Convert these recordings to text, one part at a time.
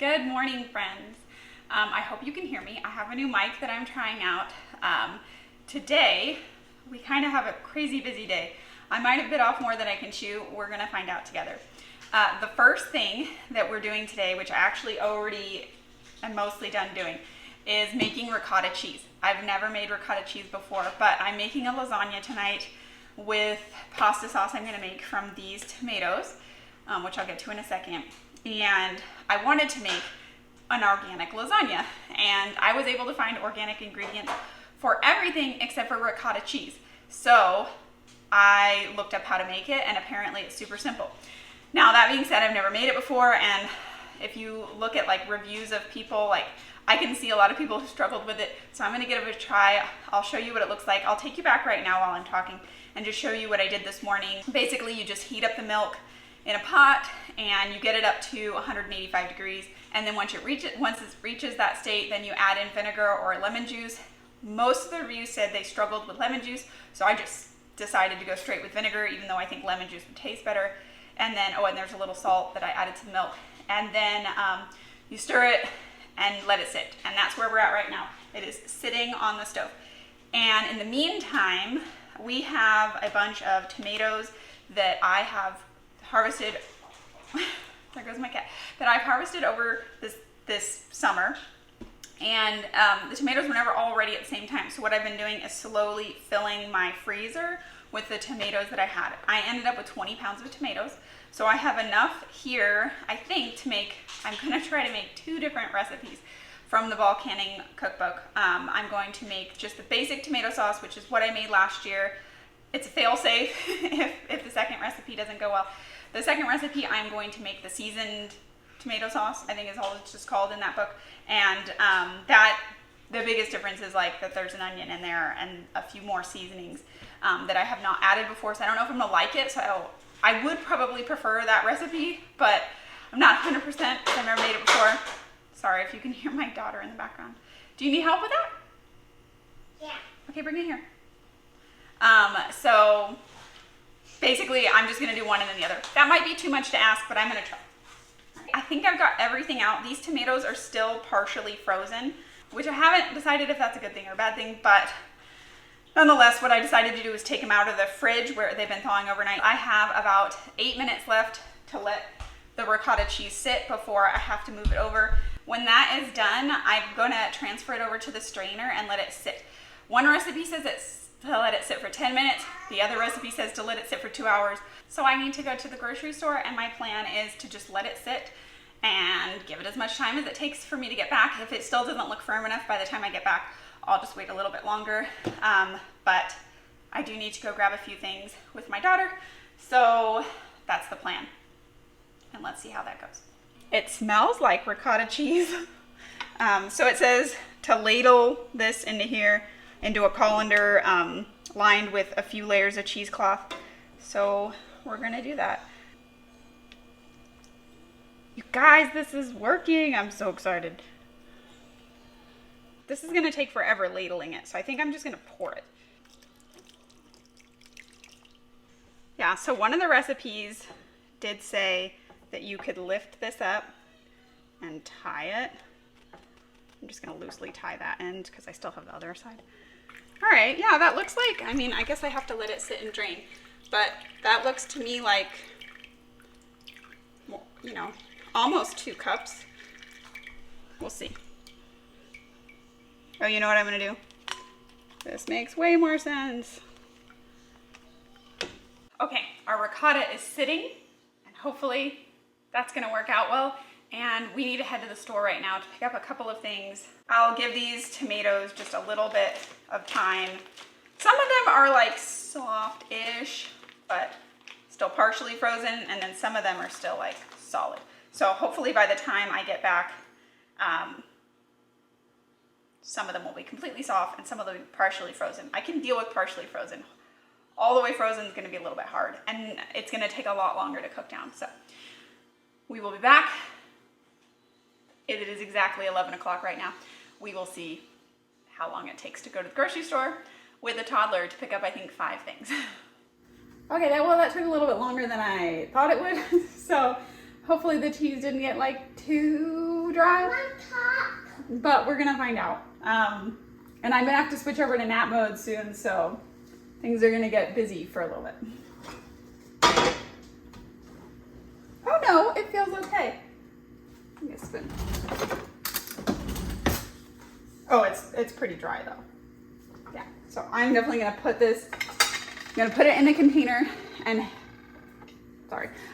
Good morning, friends. I hope you can hear me. I have a new mic that I'm trying out. Today, we kind of have a crazy busy day. I might have bit off more than I can chew. We're gonna find out together. The first thing that we're doing today, which I actually already am mostly done doing, is making ricotta cheese. I've never made ricotta cheese before, but I'm making a lasagna tonight with pasta sauce I'm gonna make from these tomatoes, which I'll get to in a second. And I wanted to make an organic lasagna, and I was able to find organic ingredients for everything except for ricotta cheese. So I looked up how to make it, and apparently it's super simple. Now, that being said, I've never made it before, and if you look at like reviews of people, like I can see a lot of people who struggled with it, so I'm gonna give it a try. I'll show you what it looks like. I'll take you back right now while I'm talking and just show you what I did this morning. Basically, you just heat up the milk in a pot and you get it up to 185 degrees, and then once it reaches that state, then you add in vinegar or lemon juice. Most of the reviews said they struggled with lemon juice, so I just decided to go straight with vinegar, even though I think lemon juice would taste better. And then, and there's a little salt that I added to the milk. And then you stir it and let it sit. And that's where we're at right now. It is sitting on the stove. And in the meantime, we have a bunch of tomatoes that I have harvested. There goes my cat. That I've harvested over this summer. And the tomatoes were never all ready at the same time. So what I've been doing is slowly filling my freezer with the tomatoes that I had. I ended up with 20 pounds of tomatoes. So I have enough here, I think, to make, I'm gonna try to make 2 different recipes from the Ball Canning cookbook. I'm going to make just the basic tomato sauce, which is what I made last year. It's a fail-safe if the second recipe doesn't go well. The second recipe, I'm going to make the seasoned tomato sauce, I think is all it's just called in that book. And the biggest difference is like that there's an onion in there and a few more seasonings that I have not added before. So I don't know if I'm gonna like it. So I would probably prefer that recipe, but I'm not 100% because I've never made it before. Sorry if you can hear my daughter in the background. Do you need help with that? Yeah. Okay, bring it here. So basically I'm just gonna do one and then the other. That might be too much to ask, but I'm gonna try. I think I've got everything out. These tomatoes are still partially frozen, which I haven't decided if that's a good thing or a bad thing, but nonetheless, what I decided to do is take them out of the fridge where they've been thawing overnight. I have about 8 minutes left to let the ricotta cheese sit before I have to move it over. When that is done, I'm gonna transfer it over to the strainer and let it sit. One recipe says it's to let it sit for 10 minutes. The other recipe says to let it sit for 2 hours. So I need to go to the grocery store, and my plan is to just let it sit and give it as much time as it takes for me to get back. If it still doesn't look firm enough by the time I get back, I'll just wait a little bit longer. But I do need to go grab a few things with my daughter. So that's the plan. And let's see how that goes. It smells like ricotta cheese. So it says to ladle this into here, into a colander lined with a few layers of cheesecloth. So we're gonna do that. You guys, this is working. I'm so excited. This is gonna take forever ladling it, so I think I'm just gonna pour it. Yeah, so one of the recipes did say that you could lift this up and tie it. I'm just gonna loosely tie that end because I still have the other side. All right, yeah, that looks like, I mean, I guess I have to let it sit and drain, but that looks to me like, you know, almost 2 cups. We'll see. Oh, you know what I'm gonna do? This makes way more sense. Okay, our ricotta is sitting, and hopefully that's gonna work out well. And we need to head to the store right now to pick up a couple of things. I'll give these tomatoes just a little bit of time. Some of them are like soft-ish, but still partially frozen, and then some of them are still like solid. So hopefully by the time I get back, some of them will be completely soft and some of them will be partially frozen. I can deal with partially frozen. All the way frozen is gonna be a little bit hard, and it's gonna take a lot longer to cook down. So we will be back. It is exactly 11 o'clock right now. We will see how long it takes to go to the grocery store with a toddler to pick up, I think, 5 things. Okay, that took a little bit longer than I thought it would. So hopefully the cheese didn't get like too too dry, One top. but we're gonna find out. And I'm gonna have to switch over to nap mode soon, so things are gonna get busy for a little bit. Oh no, it feels okay. Give me a spoon. Oh, it's pretty dry though. Yeah, so I'm definitely gonna put this, I'm gonna put it in the container and,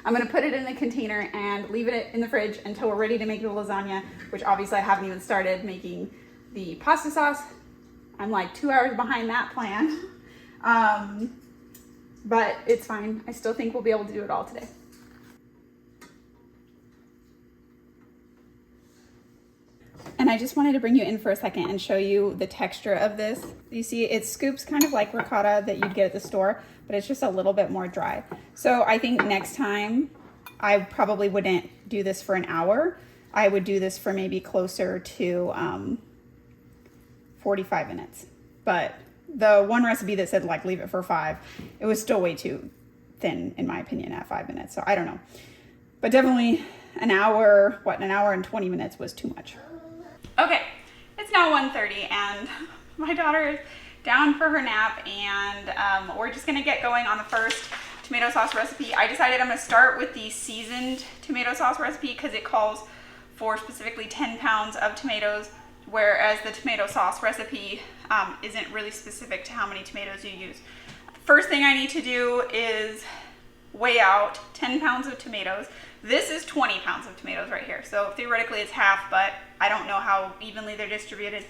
I'm gonna put it in the container and leave it in the fridge until we're ready to make the lasagna, which obviously I haven't even started making the pasta sauce. I'm like 2 hours behind that plan. But it's fine. I still think we'll be able to do it all today. And I just wanted to bring you in for a second and show you the texture of this. You see it scoops kind of like ricotta that you'd get at the store, but it's just a little bit more dry. So I think next time I probably wouldn't do this for an hour. I would do this for maybe closer to 45 minutes. But the one recipe that said like leave it for 5, it was still way too thin in my opinion at 5 minutes. So I don't know. But definitely an hour and 20 minutes was too much. Okay, it's now 1:30 and my daughter is down for her nap and we're just gonna get going on the first tomato sauce recipe. I decided I'm gonna start with the seasoned tomato sauce recipe because it calls for specifically 10 pounds of tomatoes, whereas the tomato sauce recipe isn't really specific to how many tomatoes you use. First thing I need to do is weigh out 10 pounds of tomatoes. This is 20 pounds of tomatoes right here. So theoretically it's half, but I don't know how evenly they're distributed.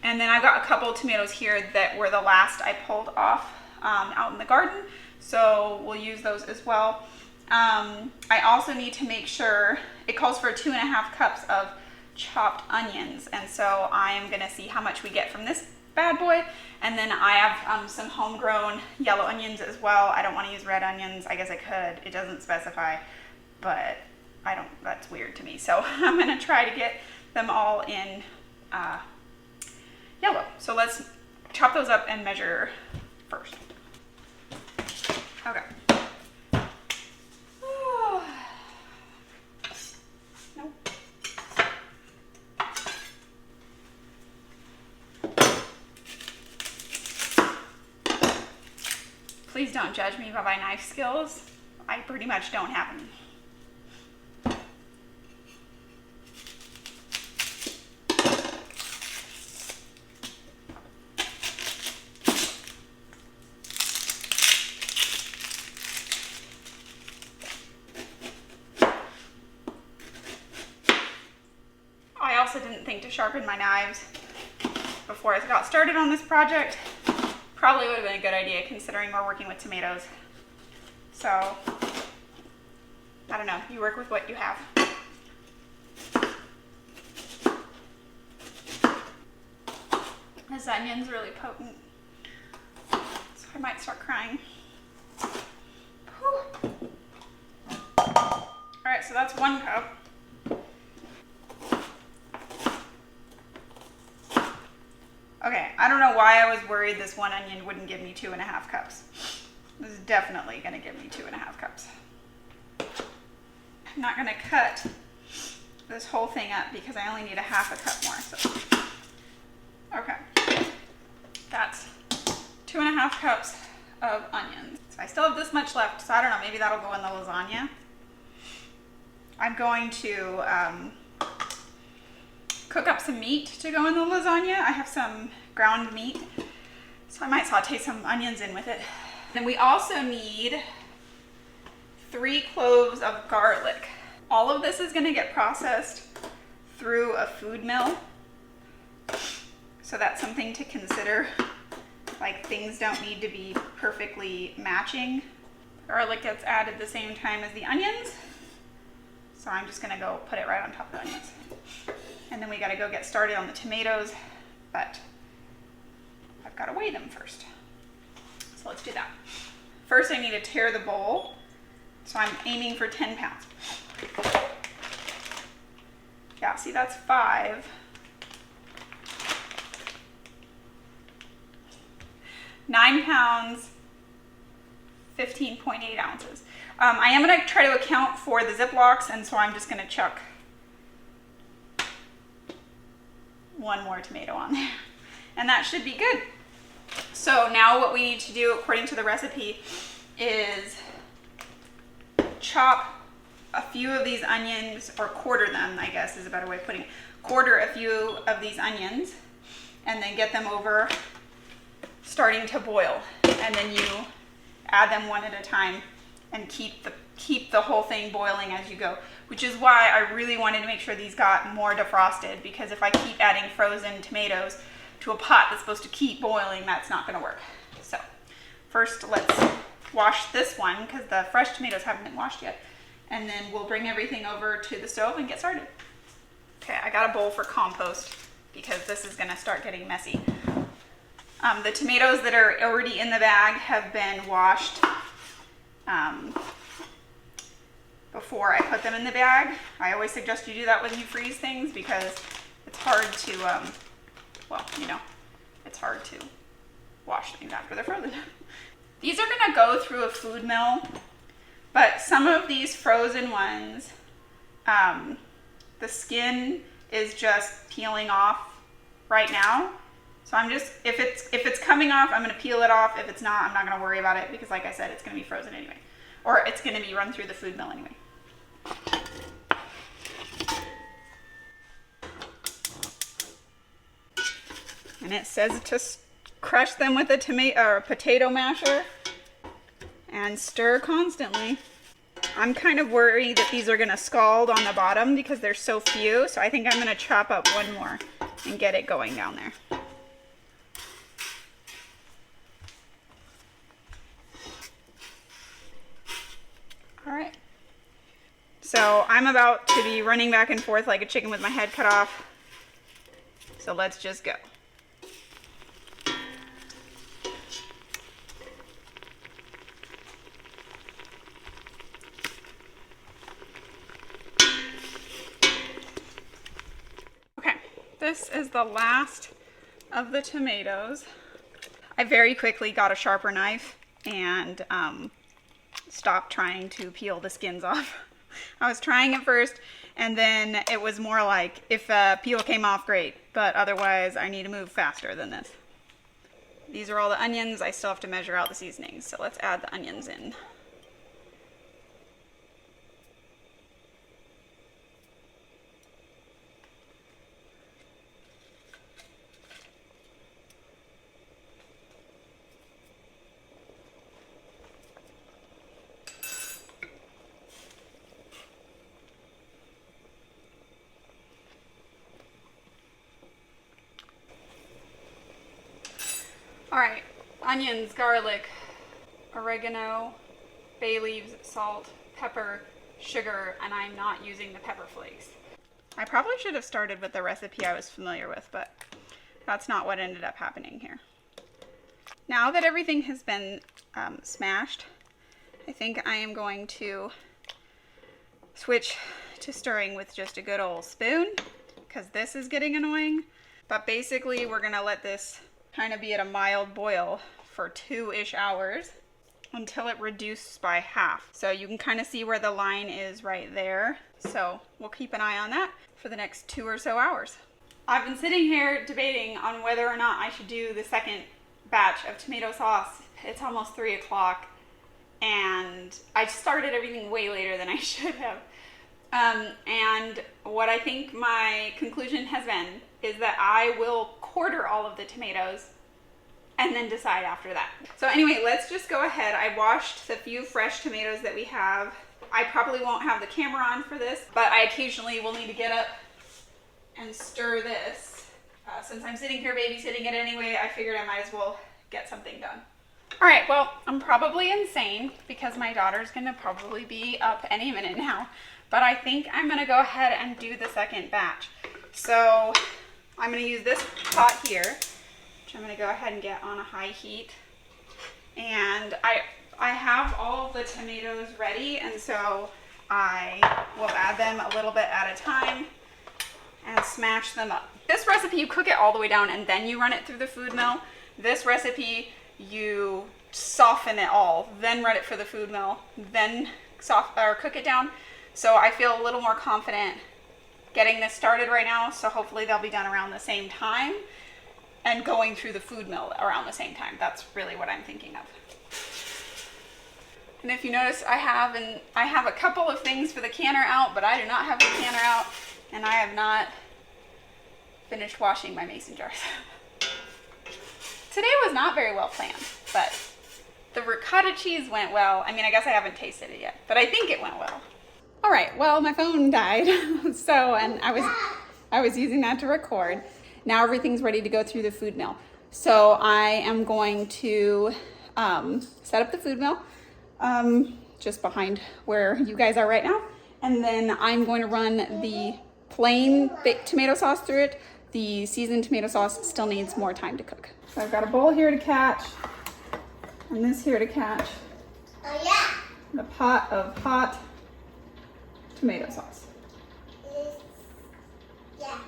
And then I've got a couple of tomatoes here that were the last I pulled off out in the garden. So we'll use those as well. I also need to make sure, it calls for 2.5 cups of chopped onions. And so I am gonna see how much we get from this bad boy. And then I have some homegrown yellow onions as well. I don't wanna use red onions. I guess I could, it doesn't specify, but that's weird to me. So I'm gonna try to get them all in yellow. So let's chop those up and measure first. Okay. Oh. Nope. Please don't judge me by my knife skills. I pretty much don't have any. I also didn't think to sharpen my knives before I got started on this project. Probably would have been a good idea considering we're working with tomatoes. So, I don't know, you work with what you have. This onion's really potent, so I might start crying. Whew. All right, so that's 1 cup. Okay, I don't know why I was worried this one onion wouldn't give me 2.5 cups. This is definitely gonna give me 2.5 cups. I'm not gonna cut this whole thing up because I only need 1/2 cup more. So, okay, that's 2.5 cups of onions. So I still have this much left, so I don't know, maybe that'll go in the lasagna. I'm going to cook up some meat to go in the lasagna. I have some ground meat, so I might saute some onions in with it. Then we also need 3 cloves of garlic. All of this is gonna get processed through a food mill, so that's something to consider. Like, things don't need to be perfectly matching. Garlic gets added the same time as the onions, so I'm just gonna go put it right on top of the onions. And then we gotta go get started on the tomatoes, but I've gotta weigh them first. So let's do that. First I need to tare the bowl, so I'm aiming for 10 pounds. Yeah, see, that's 5. 9 pounds, 15.8 ounces. I am gonna try to account for the Ziplocs, and so I'm just gonna chuck one more tomato on there. And that should be good. So now what we need to do according to the recipe is chop a few of these onions, or quarter them, I guess is a better way of putting it. Quarter a few of these onions and then get them over starting to boil. And then you add them one at a time and keep the whole thing boiling as you go, which is why I really wanted to make sure these got more defrosted, because if I keep adding frozen tomatoes to a pot that's supposed to keep boiling, that's not going to work. So first let's wash this one because the fresh tomatoes haven't been washed yet, and then we'll bring everything over to the stove and get started. Okay, I got a bowl for compost because this is going to start getting messy. The tomatoes that are already in the bag have been washed before I put them in the bag. I always suggest you do that when you freeze things because it's hard to, well, you know, it's hard to wash things after they're frozen. These are gonna go through a food mill, but some of these frozen ones, the skin is just peeling off right now. So I'm just, if it's coming off, I'm gonna peel it off. If it's not, I'm not gonna worry about it because like I said, it's gonna be frozen anyway. Or it's gonna be run through the food mill anyway. And it says to crush them with a tomato or potato masher and stir constantly. I'm kind of worried that these are gonna scald on the bottom because there's so few. So I think I'm gonna chop up one more and get it going down there. All right. So I'm about to be running back and forth like a chicken with my head cut off. So let's just go. Okay, this is the last of the tomatoes. I very quickly got a sharper knife and stopped trying to peel the skins off. I was trying at first, and then it was more like if a peel came off, great, but otherwise I need to move faster than this. These are all the onions. I still have to measure out the seasonings, so let's add the onions in. All right, onions, garlic, oregano, bay leaves, salt, pepper, sugar, and I'm not using the pepper flakes. I probably should have started with the recipe I was familiar with, but that's not what ended up happening here. Now that everything has been smashed, I think I am going to switch to stirring with just a good old spoon because this is getting annoying. But basically, we're gonna let this kind of be at a mild boil for 2-ish hours until it reduces by half. So you can kind of see where the line is right there. So we'll keep an eye on that for the next 2 or so hours. I've been sitting here debating on whether or not I should do the second batch of tomato sauce. It's almost 3 o'clock and I started everything way later than I should have. And what I think my conclusion has been is that I will quarter all of the tomatoes and then decide after that. So anyway, let's just go ahead. I washed the few fresh tomatoes that we have. I probably won't have the camera on for this, but I occasionally will need to get up and stir this. Since I'm sitting here babysitting it anyway, I figured I might as well get something done. All right, well, I'm probably insane because my daughter's gonna probably be up any minute now, but I think I'm gonna go ahead and do the second batch. So I'm gonna use this pot here, which I'm gonna go ahead and get on a high heat. And I have all of the tomatoes ready, and so I will add them a little bit at a time and smash them up. This recipe, you cook it all the way down and then you run it through the food mill. This recipe, you soften it all, then run it for the food mill, then cook it down. So I feel a little more confident getting this started right now, so hopefully they'll be done around the same time and going through the food mill around the same time. That's really what I'm thinking of. And if you notice, I have a couple of things for the canner out, but I do not have the canner out, and I have not finished washing my mason jars. Today was not very well planned, but the ricotta cheese went well. I mean, I guess I haven't tasted it yet, but I think it went well. All right, well, my phone died, and I was using that to record. Now everything's ready to go through the food mill. So I am going to set up the food mill just behind where you guys are right now. And then I'm going to run the plain baked tomato sauce through it. The seasoned tomato sauce still needs more time to cook. So I've got a bowl here to catch and this here to catch. Oh yeah. The pot of hot tomato sauce. Yeah.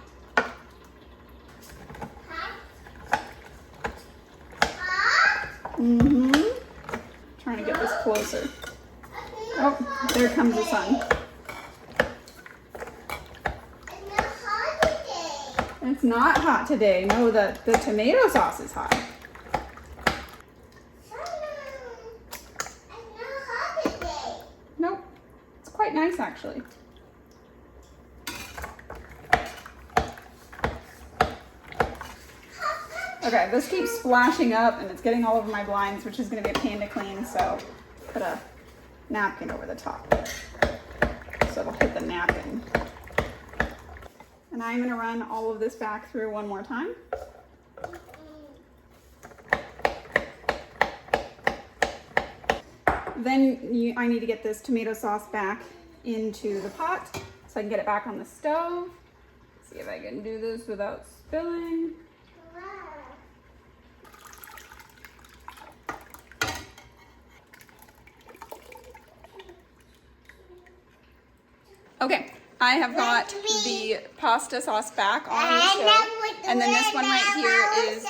Trying to get this closer. Oh, there comes the sun. It's not hot today. No, the tomato sauce is hot. Nope. It's quite nice actually. Okay, this keeps splashing up and it's getting all over my blinds, which is going to be a pain to clean, so put a napkin over the top so it'll hit the napkin. And I'm going to run all of this back through one more time. Then I need to get this tomato sauce back into the pot so I can get it back on the stove. See if I can do this without spilling. Okay, I have got the pasta sauce back on the stove, and then this one right here is,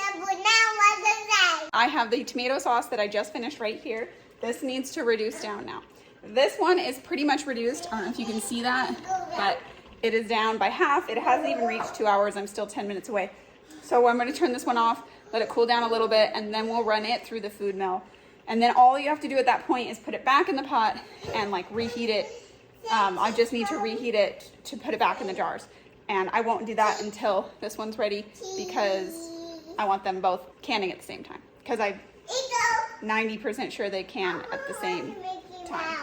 I have the tomato sauce that I just finished right here. This needs to reduce down now. This one is pretty much reduced. I don't know if you can see that, but it is down by half. It hasn't even reached 2 hours. I'm still 10 minutes away. So I'm going to turn this one off, let it cool down a little bit, and then we'll run it through the food mill. And then all you have to do at that point is put it back in the pot and like reheat it. I just need to reheat it to put it back in the jars. And I won't do that until this one's ready because I want them both canning at the same time. Because I'm 90% sure they can at the same time.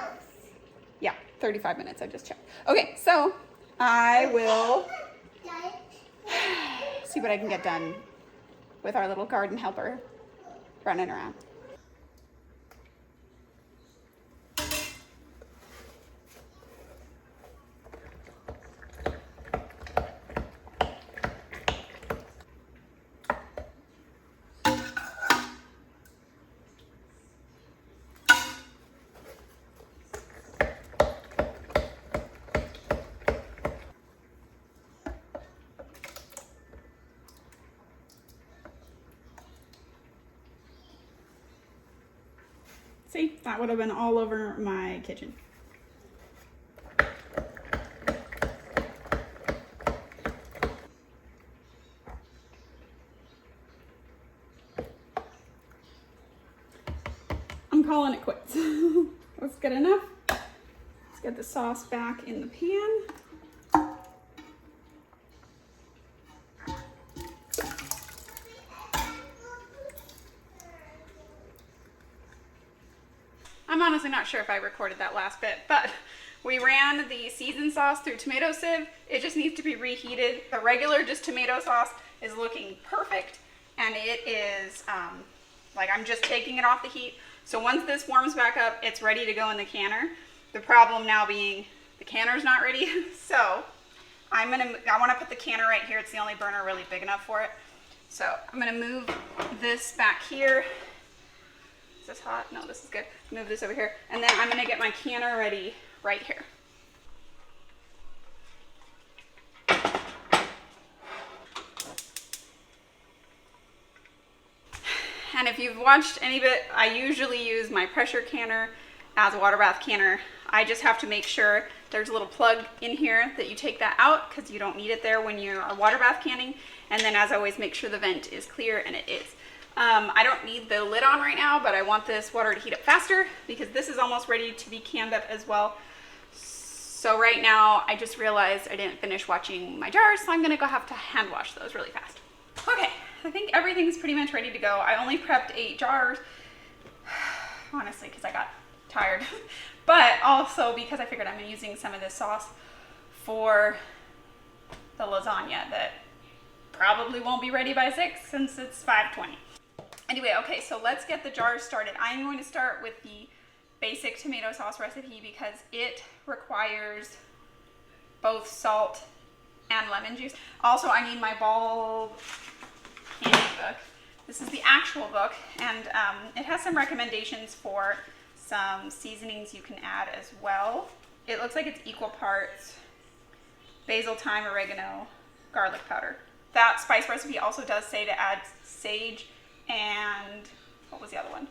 Yeah, 35 minutes, I just checked. Okay, so I will see what I can get done with our little garden helper running around. See, that would have been all over my kitchen. I'm calling it quits. That's good enough. Let's get the sauce back in the pan. I'm honestly not sure if I recorded that last bit, but we ran the seasoned sauce through tomato sieve. It just needs to be reheated. The regular just tomato sauce is looking perfect, and it is like I'm just taking it off the heat. So once this warms back up, it's ready to go in the canner. The problem now being the canner's not ready. So I want to put the canner right here. It's the only burner really big enough for it. So I'm gonna move this back here. Is this hot? No, this is good. Move this over here. And then I'm gonna get my canner ready right here. And if you've watched any bit, I usually use my pressure canner as a water bath canner. I just have to make sure There's a little plug in here that you take that out because you don't need it there when you are water bath canning. And then as always, make sure the vent is clear, and it is. I don't need the lid on right now, but I want this water to heat up faster because this is almost ready to be canned up as well. So right now I just realized I didn't finish washing my jars, so I'm gonna go have to hand wash those really fast. Okay, I think everything's pretty much ready to go. I only prepped 8 jars, honestly, because I got tired, but also because I figured I'm using some of this sauce for the lasagna that probably won't be ready by 6 since it's 5:20. Anyway, okay, so let's get the jars started. I'm going to start with the basic tomato sauce recipe because it requires both salt and lemon juice. Also, I need my bulb candy book. This is the actual book, and it has some recommendations for some seasonings you can add as well. It looks like it's equal parts basil, thyme, oregano, garlic powder. That spice recipe also does say to add sage and, what was the other one?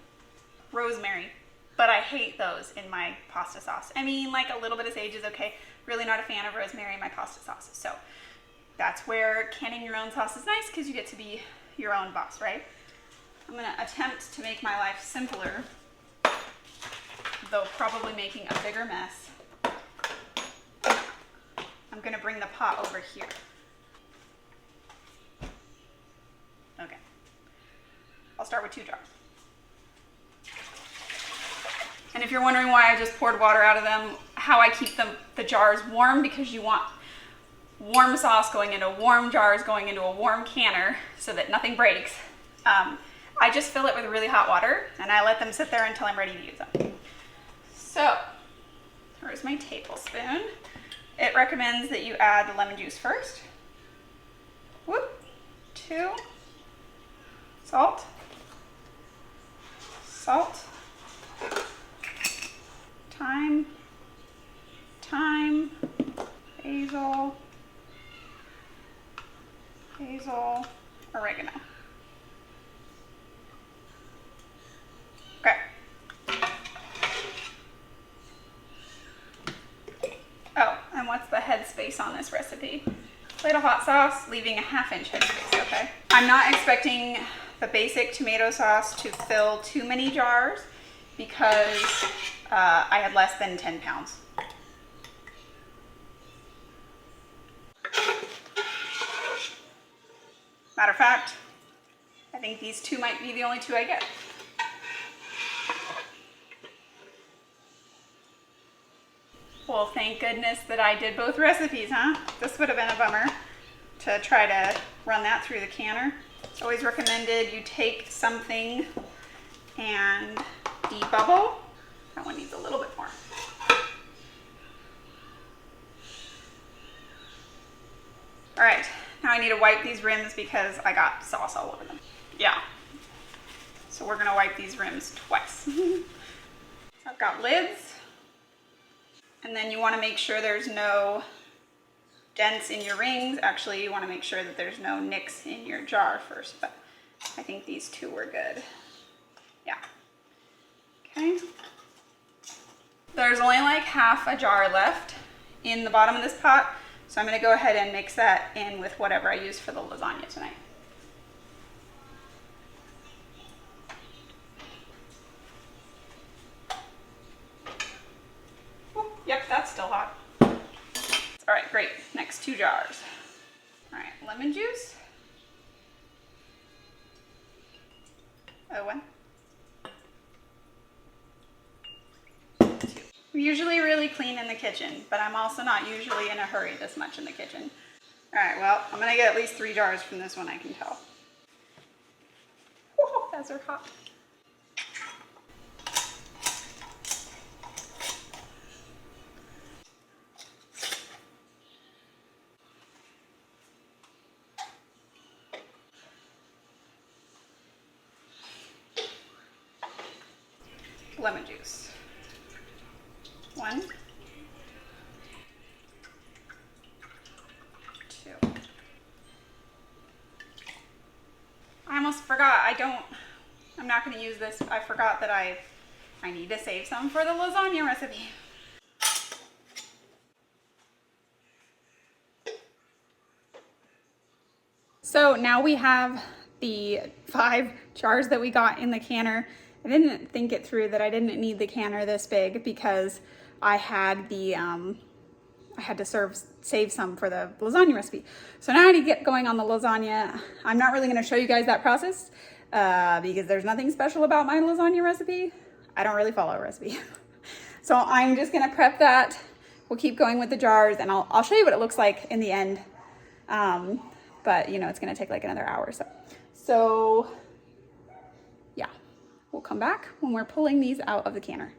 Rosemary. But I hate those in my pasta sauce. I mean, like a little bit of sage is okay. Really not a fan of rosemary in my pasta sauce. So that's where canning your own sauce is nice because you get to be your own boss, right? I'm gonna attempt to make my life simpler, though probably making a bigger mess. I'm gonna bring the pot over here. Okay. I'll start with 2 jars. And if you're wondering why I just poured water out of them, how I keep the jars warm, because you want warm sauce going into warm jars going into a warm canner so that nothing breaks. I just fill it with really hot water and I let them sit there until I'm ready to use them. So, here's my tablespoon. It recommends that you add the lemon juice first. Whoop. 2. Salt. Salt. Thyme, basil, oregano. Okay. Oh, and what's the headspace on this recipe? Plate of hot sauce, leaving a 1/2 inch headspace, okay? I'm not expecting the basic tomato sauce to fill too many jars because I had less than 10 pounds. Matter of fact, I think these 2 might be the only 2 I get. Well, thank goodness that I did both recipes, huh? This would have been a bummer to try to run that through the canner. It's always recommended you take something and debubble. That one needs a little bit more. All right, now I need to wipe these rims because I got sauce all over them. Yeah, so we're gonna wipe these rims twice. I've got lids, and then you wanna make sure there's no dents in your rings. Actually, you wanna make sure that there's no nicks in your jar first, but I think these 2 were good. Yeah, okay. There's only like 1/2 a jar left in the bottom of this pot, so I'm gonna go ahead and mix that in with whatever I use for the lasagna tonight. Ooh, yep, that's still hot. All right, great, next 2 jars. All right, lemon juice. One. I'm usually really clean in the kitchen, but I'm also not usually in a hurry this much in the kitchen. All right, well, I'm gonna get at least 3 jars from this one, I can tell. Whoa, those are hot. Lemon juice. 1, 2. I almost forgot. I'm not going to use this. I forgot that I need to save some for the lasagna recipe. So now we have the 5 jars that we got in the canner. I didn't think it through that I didn't need the canner this big because I had the I had to save some for the lasagna recipe. So now I need to get going on the lasagna. I'm not really going to show you guys that process because there's nothing special about my lasagna recipe. I don't really follow a recipe. So I'm just going to prep that. We'll keep going with the jars and I'll show you what it looks like in the end. But you know, it's going to take like another hour or so. So yeah, we'll come back when we're pulling these out of the canner.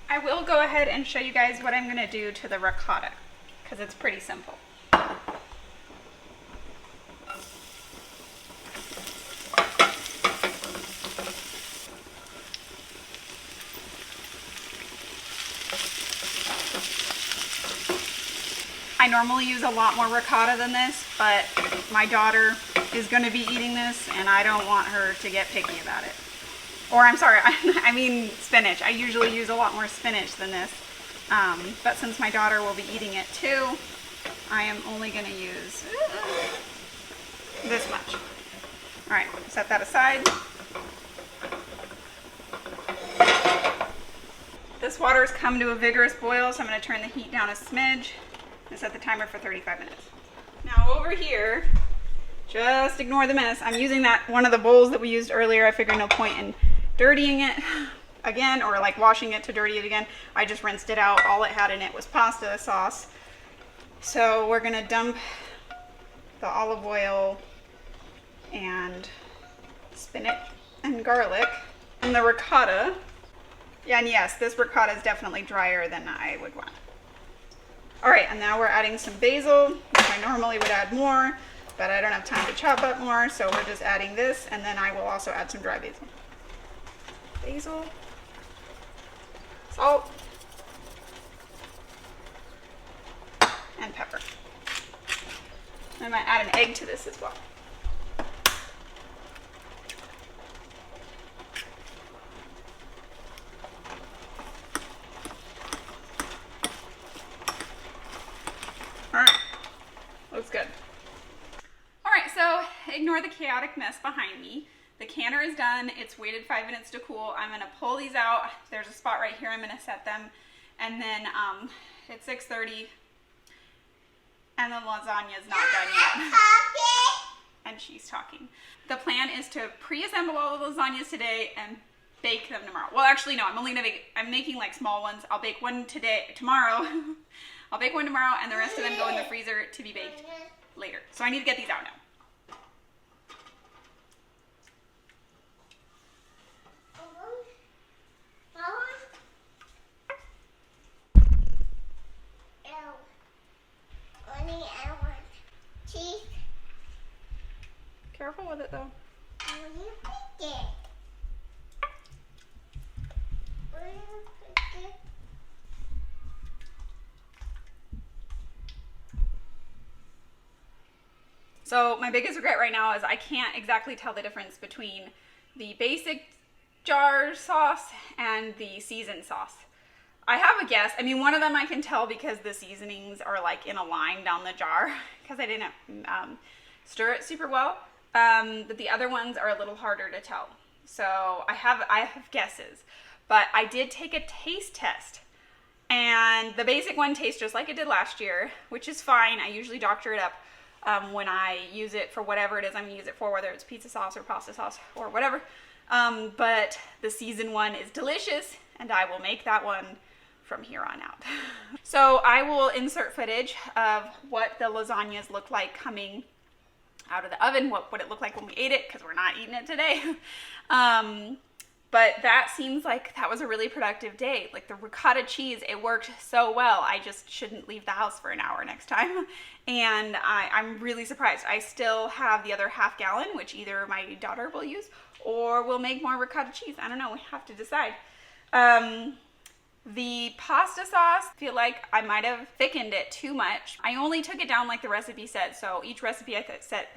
I will go ahead and show you guys what I'm going to do to the ricotta because it's pretty simple. I normally use a lot more ricotta than this, but my daughter is going to be eating this and I don't want her to get picky about it. Or I'm sorry, I mean spinach. I usually use a lot more spinach than this. But since my daughter will be eating it too, I am only going to use this much. All right, set that aside. This water's come to a vigorous boil, so I'm going to turn the heat down a smidge and set the timer for 35 minutes. Now over here, just ignore the mess. I'm using that one of the bowls that we used earlier. I figured no point in dirtying it again or like washing it to dirty it again. I just rinsed it out. All it had in it was pasta sauce. So we're gonna dump the olive oil and spinach and garlic and the ricotta. Yeah, and yes, this ricotta is definitely drier than I would want. All right, and now we're adding some basil, which I normally would add more, but I don't have time to chop up more, so we're just adding this, and then I will also add some dry basil. Basil, salt, and pepper. I might add an egg to this as well. All right, looks good. All right, so ignore the chaotic mess behind me. The canner is done. It's waited 5 minutes to cool. I'm gonna pull these out. There's a spot right here. I'm gonna set them. And then it's 6:30 and the lasagna is not done yet. And she's talking. The plan is to pre-assemble all the lasagnas today and bake them tomorrow. Well, actually, no, I'm making like small ones. I'll bake one tomorrow. I'll bake one tomorrow and the rest of them go in the freezer to be baked later. So I need to get these out now. Careful with it though. So my biggest regret right now is I can't exactly tell the difference between the basic jar sauce and the seasoned sauce. I have a guess. I mean, one of them I can tell because the seasonings are like in a line down the jar because I didn't stir it super well. But the other ones are a little harder to tell. So I have guesses, but I did take a taste test and the basic one tastes just like it did last year, which is fine. I usually doctor it up when I use it for whatever it is I'm gonna use it for, whether it's pizza sauce or pasta sauce or whatever. But the seasoned one is delicious and I will make that one from here on out. So I will insert footage of what the lasagnas look like coming out of the oven, what it looked like when we ate it, because we're not eating it today. But that seems like that was a really productive day. Like the ricotta cheese, it worked so well. I just shouldn't leave the house for an hour next time. And I'm really surprised. I still have the other half gallon, which either my daughter will use or we'll make more ricotta cheese. I don't know, we have to decide. The pasta sauce, I feel like I might have thickened it too much. I only took it down like the recipe said. So each recipe I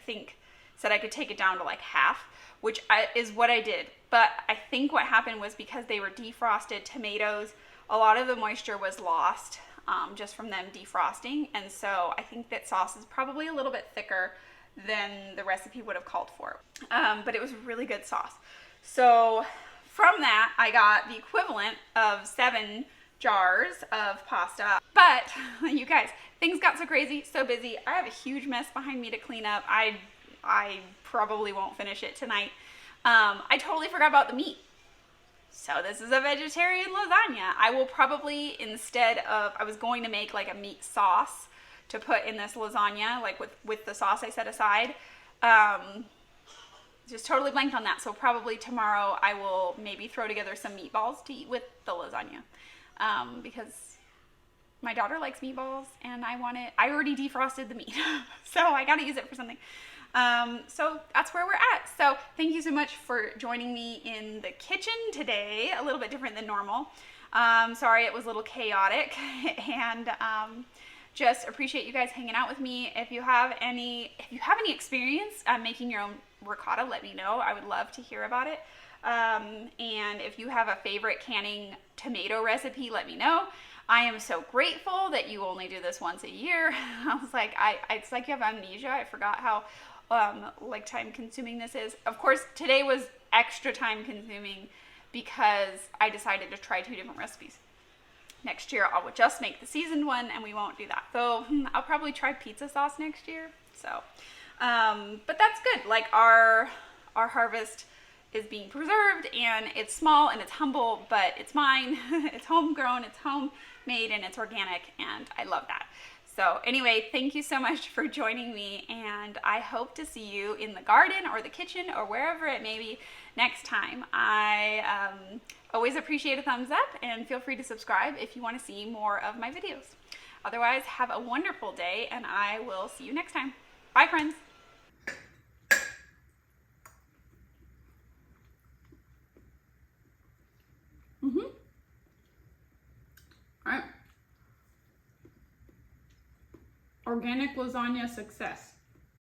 think said I could take it down to like half, which is what I did. But I think what happened was because they were defrosted tomatoes, a lot of the moisture was lost just from them defrosting. And so I think that sauce is probably a little bit thicker than the recipe would have called for. But it was really good sauce. So from that, I got the equivalent of 7 jars of pasta. But you guys, things got so crazy, so busy. I have a huge mess behind me to clean up. I probably won't finish it tonight. I totally forgot about the meat. So this is a vegetarian lasagna. I will probably, instead of, I was going to make like a meat sauce to put in this lasagna, like with the sauce I set aside. Just totally blanked on that. So probably tomorrow I will maybe throw together some meatballs to eat with the lasagna. Because my daughter likes meatballs and I already defrosted the meat. So I got to use it for something. So that's where we're at. So thank you so much for joining me in the kitchen today. A little bit different than normal. Sorry it was a little chaotic, and just appreciate you guys hanging out with me. If you have any experience making your own ricotta, let me know. I would love to hear about it. And if you have a favorite canning tomato recipe, let me know. I am so grateful that you only do this once a year. I was like, it's like you have amnesia. I forgot how like time consuming this is. Of course, today was extra time consuming because I decided to try 2 different recipes. Next year, I'll just make the seasoned one and we won't do that. So I'll probably try pizza sauce next year. So, but that's good. Like our harvest is being preserved and it's small and it's humble, but it's mine. It's homegrown, it's homemade, and it's organic, and I love that. So anyway, thank you so much for joining me, and I hope to see you in the garden or the kitchen or wherever it may be next time. I always appreciate a thumbs up, and feel free to subscribe if you want to see more of my videos. Otherwise, have a wonderful day, and I will see you next time. Bye, friends. All right. Organic lasagna success.